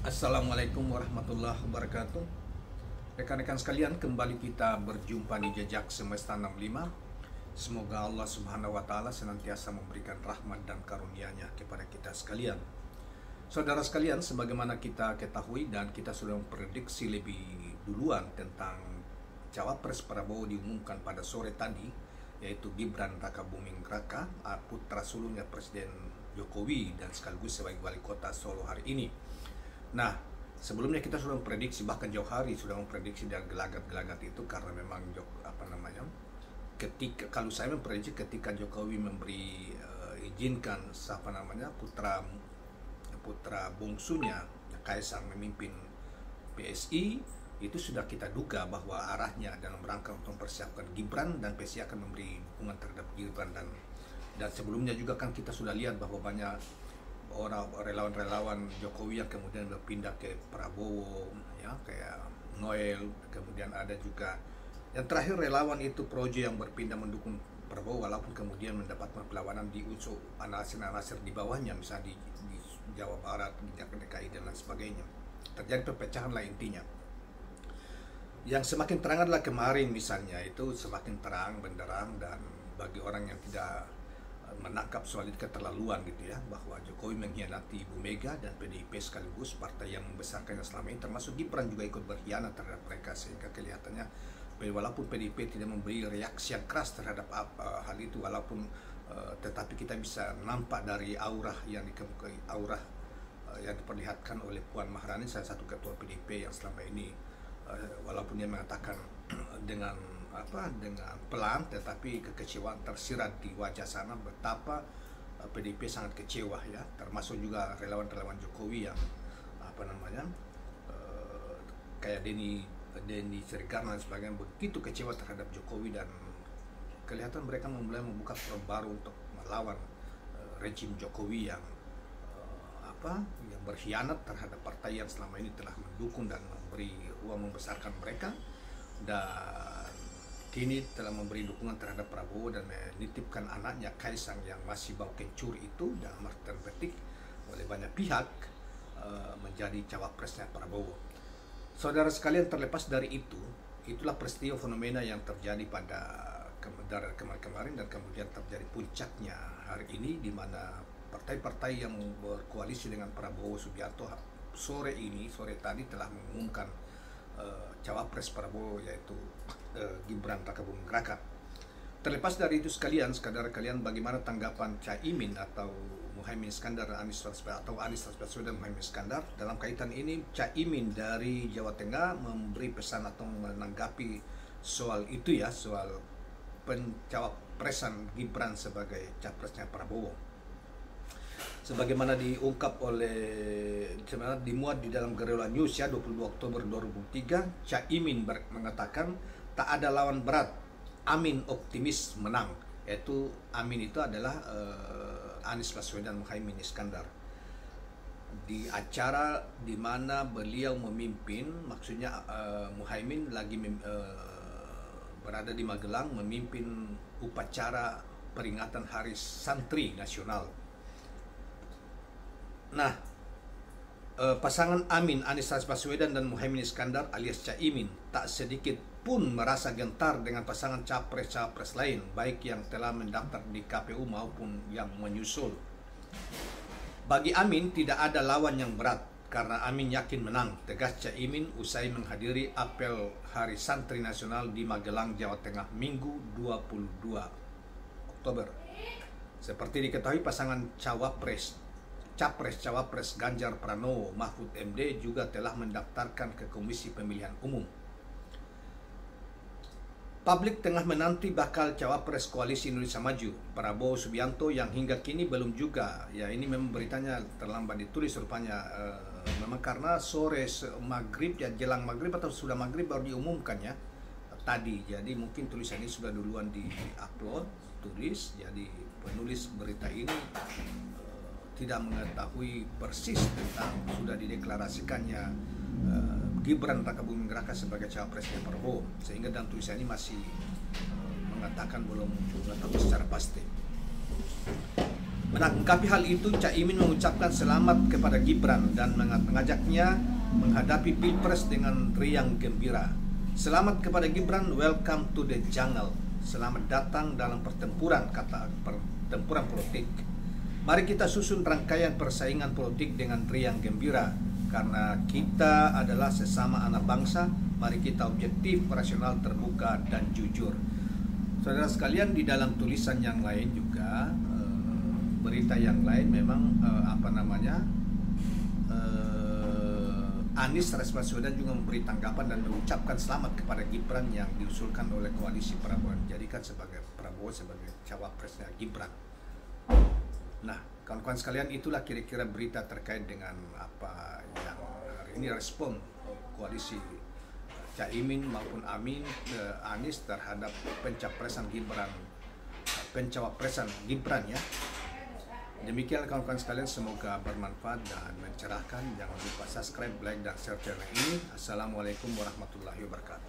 Assalamualaikum warahmatullahi wabarakatuh. Rekan-rekan sekalian, kembali kita berjumpa di Jejak Semesta 65. Semoga Allah Subhanahu wa taala senantiasa memberikan rahmat dan karunia-Nya kepada kita sekalian. Saudara sekalian, sebagaimana kita ketahui dan kita sudah memprediksi lebih duluan tentang Cawapres Prabowo diumumkan pada sore tadi, yaitu Gibran Rakabuming Raka, putra sulungnya Presiden Jokowi dan sekaligus sebagai wali kota Solo hari ini. Nah, sebelumnya kita sudah memprediksi, bahkan jauh hari sudah memprediksi dan gelagat-gelagat itu, karena memang ketika kalau saya memprediksi ketika Jokowi memberi izinkan putra bungsunya Kaisang memimpin PSI, itu sudah kita duga bahwa arahnya dalam rangka untuk mempersiapkan Gibran, dan PSI akan memberi dukungan terhadap Gibran, dan sebelumnya juga kan kita sudah lihat bahwa banyak orang relawan-relawan Jokowi yang kemudian berpindah ke Prabowo, ya, kayak Noel. Kemudian ada juga yang terakhir relawan itu Projo yang berpindah mendukung Prabowo, walaupun kemudian mendapat perlawanan di unsur anasir-anasir di bawahnya, misalnya di Jawa Barat, di DKI dan lain sebagainya. Terjadi perpecahan lah intinya. Yang semakin terang adalah kemarin misalnya, itu semakin terang benderang, dan bagi orang yang tidak menangkap soal itu keterlaluan gitu ya, bahwa Jokowi mengkhianati Ibu Mega dan PDIP sekaligus partai yang membesarkannya selama ini, termasuk Gibran juga ikut berkhianat terhadap mereka, sehingga kelihatannya walaupun PDIP tidak memberi reaksi yang keras terhadap hal itu, walaupun tetapi kita bisa nampak dari aura yang yang diperlihatkan oleh Puan Maharani, salah satu ketua PDIP yang selama ini walaupun dia mengatakan dengan pelan, tetapi kekecewaan tersirat di wajah sana, betapa PDIP sangat kecewa ya, termasuk juga relawan-relawan Jokowi yang kayak Denny Sirgar dan sebagainya, begitu kecewa terhadap Jokowi, dan kelihatan mereka mulai membuka front baru untuk melawan rejim Jokowi yang yang berkhianat terhadap partai yang selama ini telah mendukung dan memberi uang membesarkan mereka, dan kini telah memberi dukungan terhadap Prabowo dan menitipkan anaknya Kaisang yang masih bau kencur itu, dalam artian petik, oleh banyak pihak menjadi cawapresnya Prabowo. Saudara sekalian, terlepas dari itu, itulah peristiwa fenomena yang terjadi pada kemarin dan kemudian terjadi puncaknya hari ini, di mana partai-partai yang berkoalisi dengan Prabowo Subianto sore tadi telah mengumumkan cawapres Prabowo, yaitu Gibran Rakabuming Raka. Terlepas dari itu sekalian, bagaimana tanggapan Caimin atau Muhaimin Iskandar, Anis Baswedan Muhaimin Iskandar dalam kaitan ini? Caimin dari Jawa Tengah memberi pesan atau menanggapi soal itu ya, soal pencawapresan Gibran sebagai capresnya Prabowo. Sebagaimana diungkap sebenarnya dimuat di dalam Gerela News ya, 22 Oktober 2003, Caimin mengatakan tak ada lawan berat, Amin optimis menang. Yaitu Amin itu adalah Anies Baswedan Muhaimin Iskandar. Di acara di mana beliau memimpin, maksudnya Muhaimin lagi berada di Magelang memimpin upacara peringatan Hari Santri Nasional. Nah, pasangan Amin, Anies Baswedan dan Muhaimin Iskandar alias Caimin tak sedikit pun merasa gentar dengan pasangan capres-capres lain, baik yang telah mendaftar di KPU maupun yang menyusul. Bagi Amin tidak ada lawan yang berat, karena Amin yakin menang, tegas Caimin usai menghadiri apel Hari Santri Nasional di Magelang, Jawa Tengah, Minggu 22 Oktober. Seperti diketahui, pasangan Capres-Cawapres Ganjar Pranowo Mahfud MD juga telah mendaftarkan ke Komisi Pemilihan Umum. Publik tengah menanti bakal Cawapres Koalisi Indonesia Maju Prabowo Subianto yang hingga kini belum juga. Ya, ini memang beritanya terlambat ditulis rupanya, memang karena sore maghrib ya, jelang maghrib atau sudah maghrib baru diumumkan ya tadi. Jadi mungkin tulisan ini sudah duluan di-upload tulis. Jadi penulis berita ini tidak mengetahui persis tentang sudah dideklarasikannya Gibran Rakabuming Raka sebagai cawapresnya Prabowo, sehingga dalam tulisan ini masih mengatakan belum mengetahui secara pasti. Menanggapi hal itu, Caimin mengucapkan selamat kepada Gibran dan mengajaknya menghadapi Pilpres dengan riang gembira. Selamat kepada Gibran, welcome to the jungle. Selamat datang dalam pertempuran, kata pertempuran politik. Mari kita susun rangkaian persaingan politik dengan riang gembira. Karena kita adalah sesama anak bangsa, mari kita objektif, rasional, terbuka, dan jujur. Saudara sekalian, di dalam tulisan yang lain juga, berita yang lain memang Anies Baswedan juga memberi tanggapan dan mengucapkan selamat kepada Gibran yang diusulkan oleh koalisi Prabowo, dijadikan sebagai Prabowo sebagai cawapresnya Gibran. Nah, kawan-kawan sekalian, itulah kira-kira berita terkait dengan apa yang hari ini respon koalisi Caimin maupun Anies terhadap pencawapresan Gibran ya. Demikian kawan-kawan sekalian, semoga bermanfaat dan mencerahkan. Jangan lupa subscribe, like, dan share channel ini. Assalamualaikum warahmatullahi wabarakatuh.